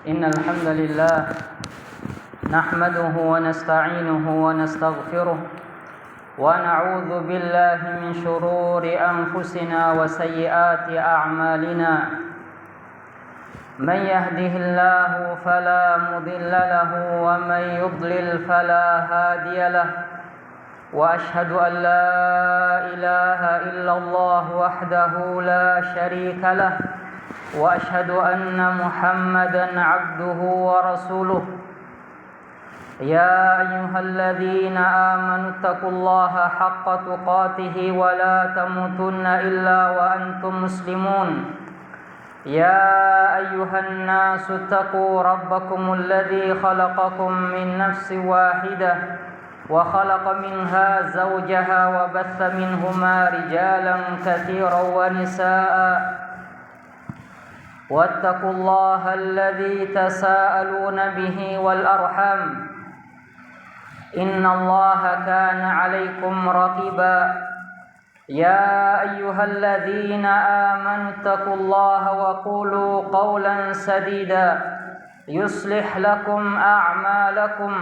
إن الحمد لله نحمده ونستعينه ونستغفره ونعوذ بالله من شرور أنفسنا وسيئات أعمالنا من يهده الله فلا مضل له ومن يضلل فلا هادي له وأشهد أن لا إله إلا الله وحده لا شريك له وأشهد أن محمدًا عبده ورسوله يا أيها الذين آمنوا اتقوا الله حق تقاته ولا تموتن إلا وأنتم مسلمون يا أيها الناس اتقوا ربكم الذي خلقكم من نفس واحدة وخلق منها زوجها وبث منهما رجالا كثيرا ونساء واتقوا الله الذي تساءلون به والأرحام إن الله كان عليكم رقيبا يا أيها الذين آمنوا اتقوا الله وقولوا قولا سديدا يصلح لكم أعمالكم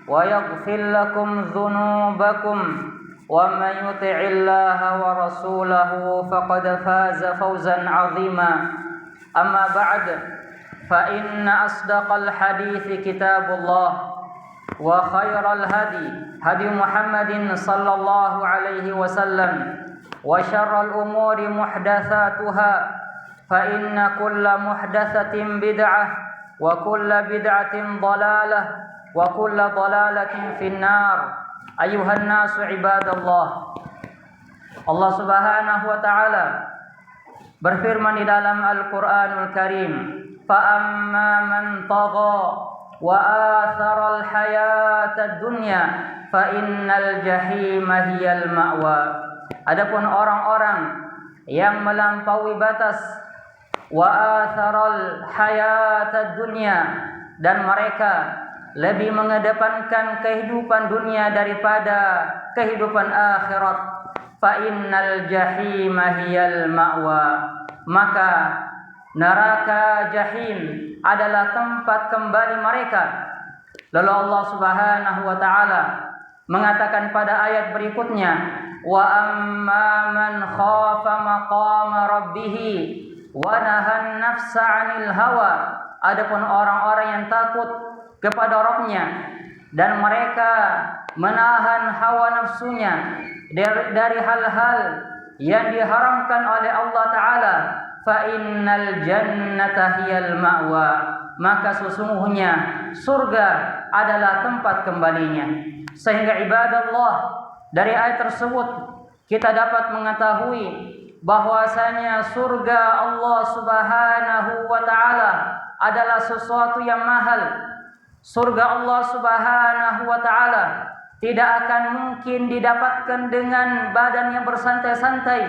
ويغفر لكم ذنوبكم ومن يطع الله ورسوله فقد فاز فوزا عظيما أما بعد فإن أصدق الحديث كتاب الله وخير الهدي هدي محمد صلى الله عليه وسلم وشر الأمور محدثاتها فإن كل محدثة بدعة وكل بدعة ضلالة وكل ضلالة في النار أيها الناس عباد الله. Allah Subhanahu wa taala berfirman di dalam Al-Qur'anul Karim, "Fa'amma man tagha wa athara al-hayata ad-dunya fa innal jahima hiyal ma'wa." Adapun orang-orang yang melampaui batas wa athara al-hayata ad-dunya dan mereka lebih mengedepankan kehidupan dunia daripada kehidupan akhirat, fa innal jahima hiyal ma'wa, maka neraka jahim adalah tempat kembali mereka. Lalu Allah Subhanahu wa taala mengatakan pada ayat berikutnya, wa amma man khafa maqama rabbih wa nahan nafsa 'anil hawa. Adapun orang-orang yang takut kepada Rabb-Nya dan mereka menahan hawa nafsunya dari hal-hal yang diharamkan oleh Allah Ta'ala, fa innal jannata hiyal ma'wa, maka sesungguhnya surga adalah tempat kembalinya. Sehingga ibadallah, dari ayat tersebut kita dapat mengetahui bahwasanya surga Allah Subhanahu wa Ta'ala adalah sesuatu yang mahal. Surga Allah Subhanahu wa taala tidak akan mungkin didapatkan dengan badan yang bersantai-santai.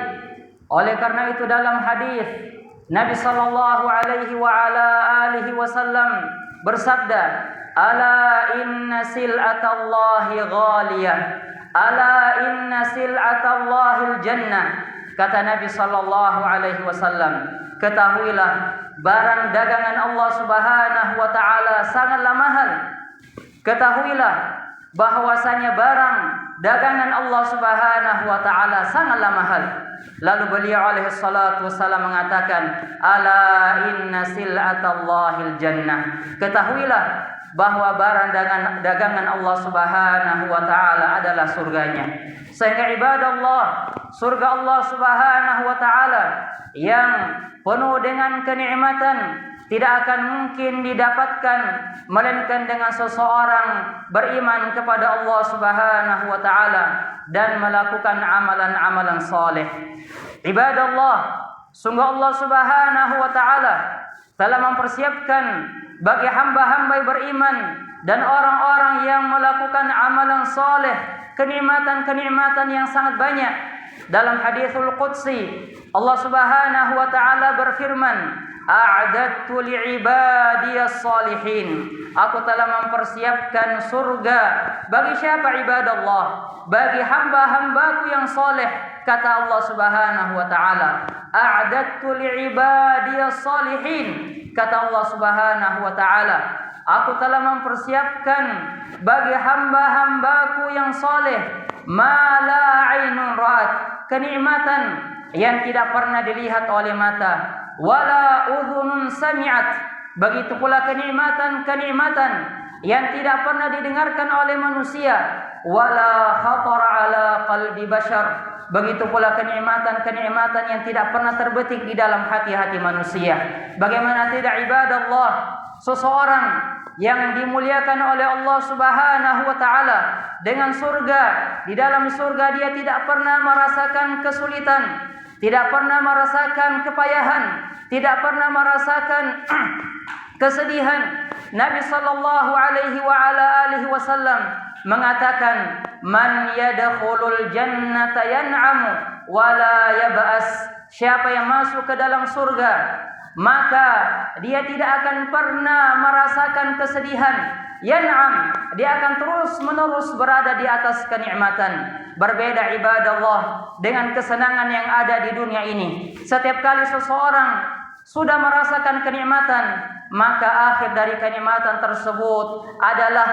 Oleh karena itu dalam hadis Nabi sallallahu alaihi wa ala alihi wasallam bersabda, "Ala inna sil'atallahi ghaliyah. Ala inna sil'atallahil jannah." Kata Nabi sallallahu alaihi wasallam, ketahuilah barang dagangan Allah Subhanahu wa taala sangatlah mahal. Ketahuilah bahwasanya barang dagangan Allah Subhanahu wa taala sangatlah mahal. Lalu beliau alaihi salatu wasallam mengatakan, "Ala inna sil'atallahil jannah." Ketahuilah bahwa barang dagangan Allah Subhanahu wa taala adalah surganya. Sehingga ibadallah, surga Allah Subhanahu wa taala yang penuh dengan kenikmatan tidak akan mungkin didapatkan melainkan dengan seseorang beriman kepada Allah Subhanahu wa taala dan melakukan amalan-amalan saleh. Ibadallah, sungguh Allah Subhanahu wa taala telah mempersiapkan bagi hamba-hamba yang beriman dan orang-orang yang melakukan amalan saleh kenikmatan-kenikmatan yang sangat banyak. Dalam haditsul qudsi Allah Subhanahu wa taala berfirman, "A'dadtu li'ibadiyas salihin." Aku telah mempersiapkan surga bagi siapa ibadallah? Bagi hamba-hambaku yang saleh. kata Allah Subhanahu wa taala, a'dattu li'ibadiyas salihin. Kata Allah Subhanahu wa taala, aku telah mempersiapkan bagi hamba-hambaku yang saleh ma la 'ainun ra'at, kenikmatan yang tidak pernah dilihat oleh mata, wala udhunun sami'at, begitu pula kenikmatan yang tidak pernah didengarkan oleh manusia, wala khatara ala qalbi bashar, begitu pula kenikmatan yang tidak pernah terbetik di dalam hati-hati manusia. Bagaimana tidak ibadallah, seseorang yang dimuliakan oleh Allah Subhanahu wa taala dengan surga, di dalam surga dia tidak pernah merasakan kesulitan, tidak pernah merasakan kepayahan, tidak pernah merasakan kesedihan. Nabi sallallahu alaihi wa ala alihi wasallam mengatakan, man yadkhulul jannata yan'amu wa la yab'as, siapa yang masuk ke dalam surga maka dia tidak akan pernah merasakan kesedihan. Yan'am, dia akan terus menerus berada di atas kenikmatan. Berbeda ibadallah dengan kesenangan yang ada di dunia ini. Setiap kali seseorang sudah merasakan kenikmatan, maka akhir dari kenikmatan tersebut adalah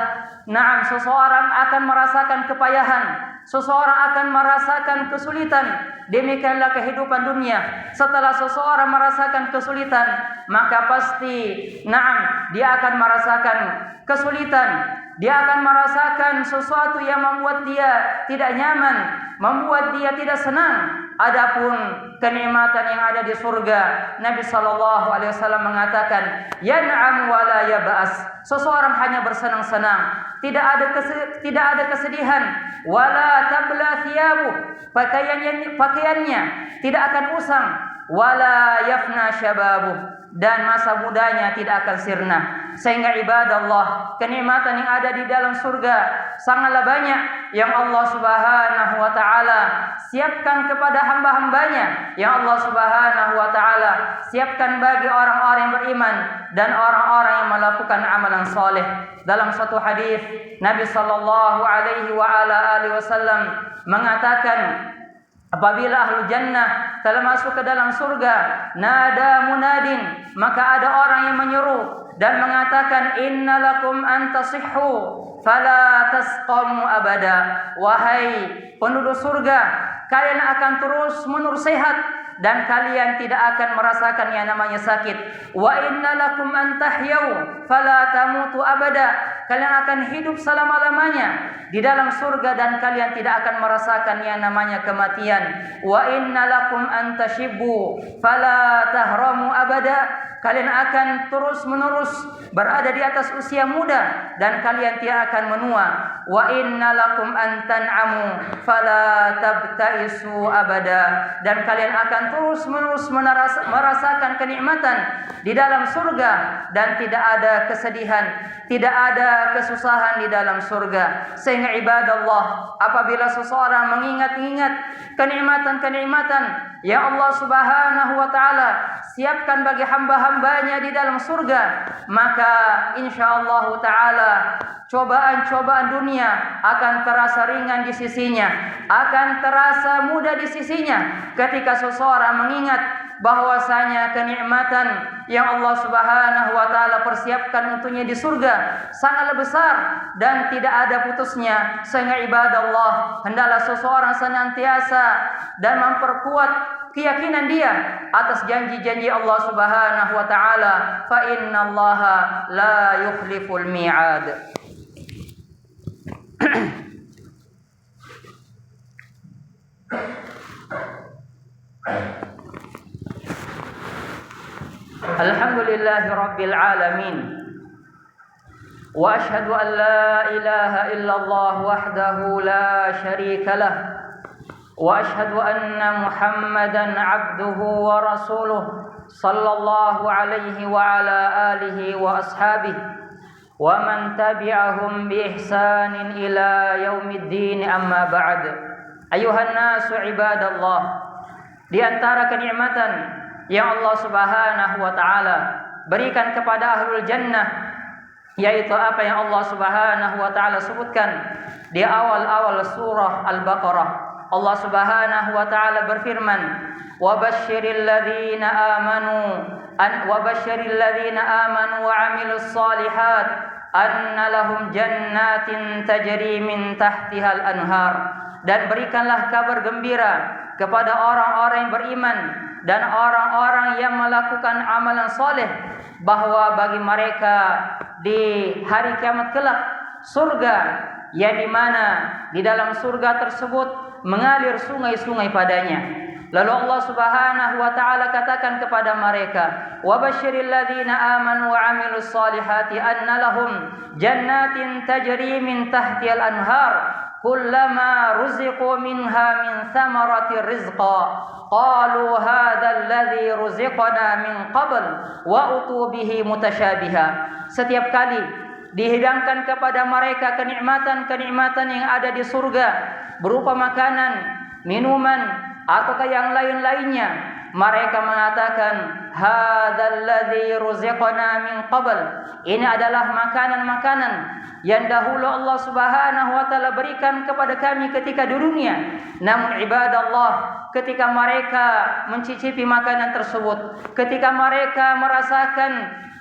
seseorang akan merasakan kepayahan, seseorang akan merasakan kesulitan. Demikianlah kehidupan dunia. Setelah seseorang merasakan kesulitan, maka pasti dia akan merasakan kesulitan. Dia akan merasakan sesuatu yang membuat dia tidak nyaman, membuat dia tidak senang. Adapun kenikmatan yang ada di surga, Nabi sallallahu alaihi wasallam mengatakan, yan'am wa la yab'as, seseorang hanya bersenang-senang, tidak ada kesedihan, wala tabla thiyabu, pakaiannya tidak akan usang, wala yafna syababu, dan masa mudanya tidak akan sirna. Sehingga ibadallah, kenikmatan yang ada di dalam surga sangatlah banyak yang Allah Subhanahu wa taala siapkan kepada hamba-hambanya, yang Allah Subhanahu wa taala siapkan bagi orang-orang yang beriman dan orang-orang yang melakukan amalan saleh. Dalam satu hadis Nabi sallallahu alaihi wa ala alihi wasallam mengatakan, apabila ahlu jannah telah masuk ke dalam surga, nada munadin, maka ada orang yang menyeru dan mengatakan, innalakum antasihhu fala tasqamu abada, wahai penduduk surga, kalian akan terus menerus sehat dan kalian tidak akan merasakan yang namanya sakit. Wa innalakum antahyau fala tamutu abada, kalian akan hidup selama-lamanya di dalam surga dan kalian tidak akan merasakan yang namanya kematian. Wa innalakum antashibbu fala tahramu abada, kalian akan terus menerus berada di atas usia muda dan kalian tidak akan menua. Wa innalakum antan'amu fala tabta'isu abada, dan kalian akan terus menerus merasakan kenikmatan di dalam surga dan tidak ada kesedihan, tidak ada kesusahan di dalam surga. Sehingga ibadallah, apabila seseorang mengingat-ingat kenikmatan-kenikmatan yang Allah Subhanahu wa taala siapkan bagi hamba-hambanya di dalam surga, maka insyaallah taala cobaan-cobaan dunia akan terasa ringan di sisinya, akan terasa mudah di sisinya ketika seseorang mengingat bahwasanya kenikmatan yang Allah Subhanahu wa taala persiapkan untuknya di surga sangatlah besar dan tidak ada putusnya. Sehingga ibadallah, hendaklah seseorang senantiasa dan memperkuat keyakinan dia atas janji-janji Allah Subhanahu wa taala, fa innallaha la yukhliful mi'ad. Alhamdulillahi rabbil alamin, wa ashhadu an la ilaha illallah wahdahu la syarika lah, wa ashhadu anna Muhammadan abduhu wa rasuluh sallallahu alaihi wa ala alihi wa ashabihi wa man tabi'ahum bi ihsanin ila yaumiddin, amma ba'd. Ayuhan nasu ibadallah, di antara kenikmatan yang Allah Subhanahu wa taala berikan kepada ahlul jannah, yaitu apa yang Allah Subhanahu wa taala sebutkan di awal-awal surah Al-Baqarah. Allah Subhanahu wa taala berfirman, "Wa basyiril ladzina amanu wa 'amilus shalihat anna lahum jannatin tajri min tahtihal anhar." Dan berikanlah kabar gembira kepada orang-orang yang beriman dan orang-orang yang melakukan amalan soleh, bahwa bagi mereka di hari kiamat kelak surga, yang dimana di dalam surga tersebut mengalir sungai-sungai padanya. Lalu Allah Subhanahu wa taala katakan kepada mereka, "Wa basyiril ladzina amanu wa 'amilus shalihati anna lahum jannatin tajri min tahtihal anhar kullama ruziqu minha min thamarati rizqa qalu hadzal ladzi ruziqna min qabl wa utu bihi mutasyabiha." Setiap kali dihidangkan kepada mereka kenikmatan-kenikmatan yang ada di surga berupa makanan, minuman, ataukah yang lain-lainnya, mereka mengatakan, hadzal ladzi ruziqna min qabl. Ini adalah makanan-makanan yang dahulu Allah Subhanahu wa taala berikan kepada kami ketika di dunia. Namun ibadallah, ketika mereka mencicipi makanan tersebut, ketika mereka merasakan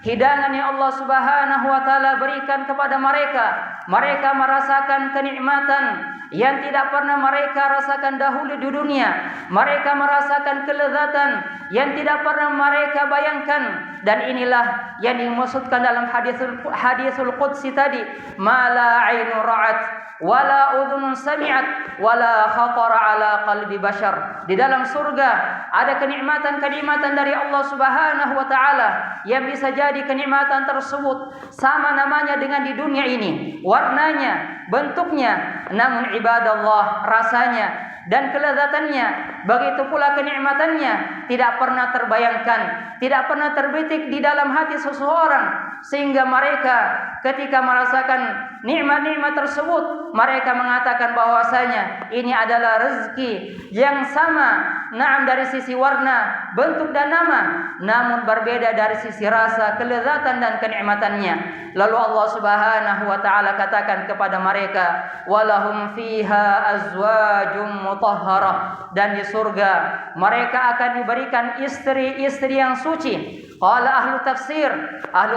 hidangan yang Allah Subhanahu wa taala berikan kepada mereka, mereka merasakan kenikmatan yang tidak pernah mereka rasakan dahulu di dunia. Mereka merasakan kelezatan yang tidak pernah mereka bayangkan. Dan inilah yang dimaksudkan dalam hadisul qudsi tadi, ma la 'ainu ra'at wala udhunun sami'at wala khatara ala qalbi bashar. Di dalam surga ada kenikmatan-kenikmatan dari Allah Subhanahu wa taala yang bisa jadi kenikmatan tersebut sama namanya dengan di dunia ini, warnanya, bentuknya, namun ibadallah, rasanya dan kelezatannya, begitu pula kenikmatannya tidak pernah terbayangkan, tidak pernah terbetik di dalam hati seseorang, sehingga mereka ketika merasakan nikmat-nikmat tersebut, mereka mengatakan bahwasanya ini adalah rezeki yang sama, naam, dari sisi warna, bentuk dan nama, namun berbeda dari sisi rasa, kelezatan dan kenikmatannya. Lalu Allah Subhanahu wa taala katakan kepada mereka, walahum fiha azwajum mutahharah. Dan di surga mereka akan diberikan istri-istri yang suci. Qala ahlu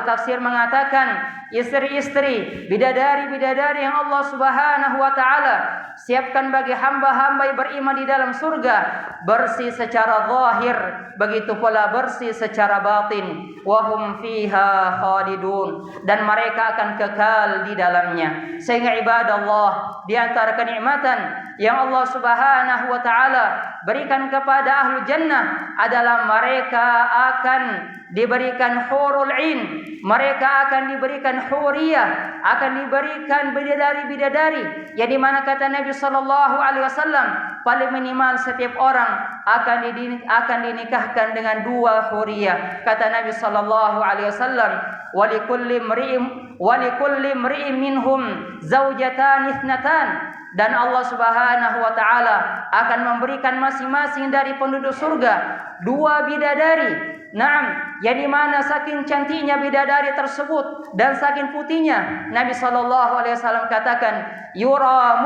tafsir mengatakan istri-istri, bidadari-bidadari yang Allah Subhanahu wa taala siapkan bagi hamba-hamba yang beriman di dalam surga, bersih secara zahir, begitu pula bersih secara batin. Wa hum fiha khalidun, dan mereka akan kekal di dalamnya. Sehingga ibadallah, di antara kenikmatan yang Allah Subhanahu wa taala berikan kepada ahlu jannah adalah mereka akan diberikan hurul ain, mereka akan diberikan huriyah, akan diberikan bidadari-bidadari, yang dimana kata Nabi sallallahu alaihi wasallam, paling minimal setiap orang akan dinikahkan dengan 2 huriyah. Kata Nabi sallallahu alaihi wasallam, walikulli imri'in minhum zaujatan ithnatan. Dan Allah Subhanahu wa taala akan memberikan masing-masing dari penduduk surga 2 bidadari. Naam, yang dimana saking cantiknya bidadari tersebut dan saking putihnya, Nabi sallallahu alaihi wasallam katakan, yura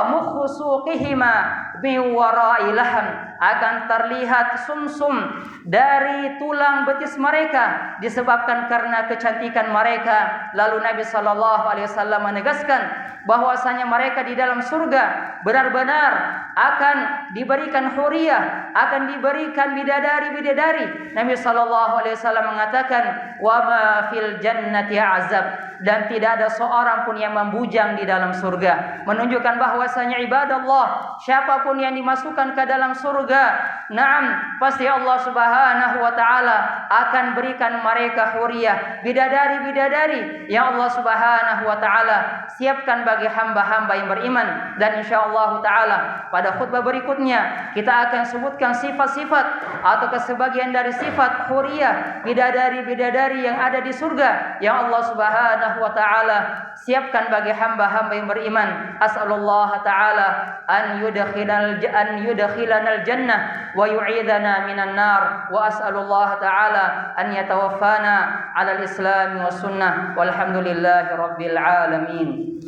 mukhu suqihima min wara'i laham, akan terlihat sumsum dari tulang betis mereka disebabkan karena kecantikan mereka. Lalu Nabi sallallahu alaihi wasallam menegaskan bahwasanya mereka di dalam surga benar-benar akan diberikan huriyah, akan diberikan bidadari-bidadari. Nabi sallallahu alaihi wasallam mengatakan, wa ma fil jannati azab, dan tidak ada seorang pun yang membujang di dalam surga, menunjukkan bahwasanya ibadallah, siapapun yang dimasukkan ke dalam surga, naam, pasti Allah Subhanahu wa taala akan berikan mereka huriyah, bidadari-bidadari yang Allah Subhanahu wa taala siapkan bagi hamba-hamba yang beriman. Dan insyaallah taala pada khutbah berikutnya kita akan sebutkan sifat-sifat atau sebagian dari sifat huriyah, bidadari-bidadari yang ada di surga yang Allah Subhanahu wa taala siapkan bagi hamba-hamba yang beriman. As'alullah taala an yudkhilana al-jannah wa yu'idana minan nar, wa as'alullah taala an yatawaffana 'ala al-islam was sunnah, walhamdulillahi rabbil alamin.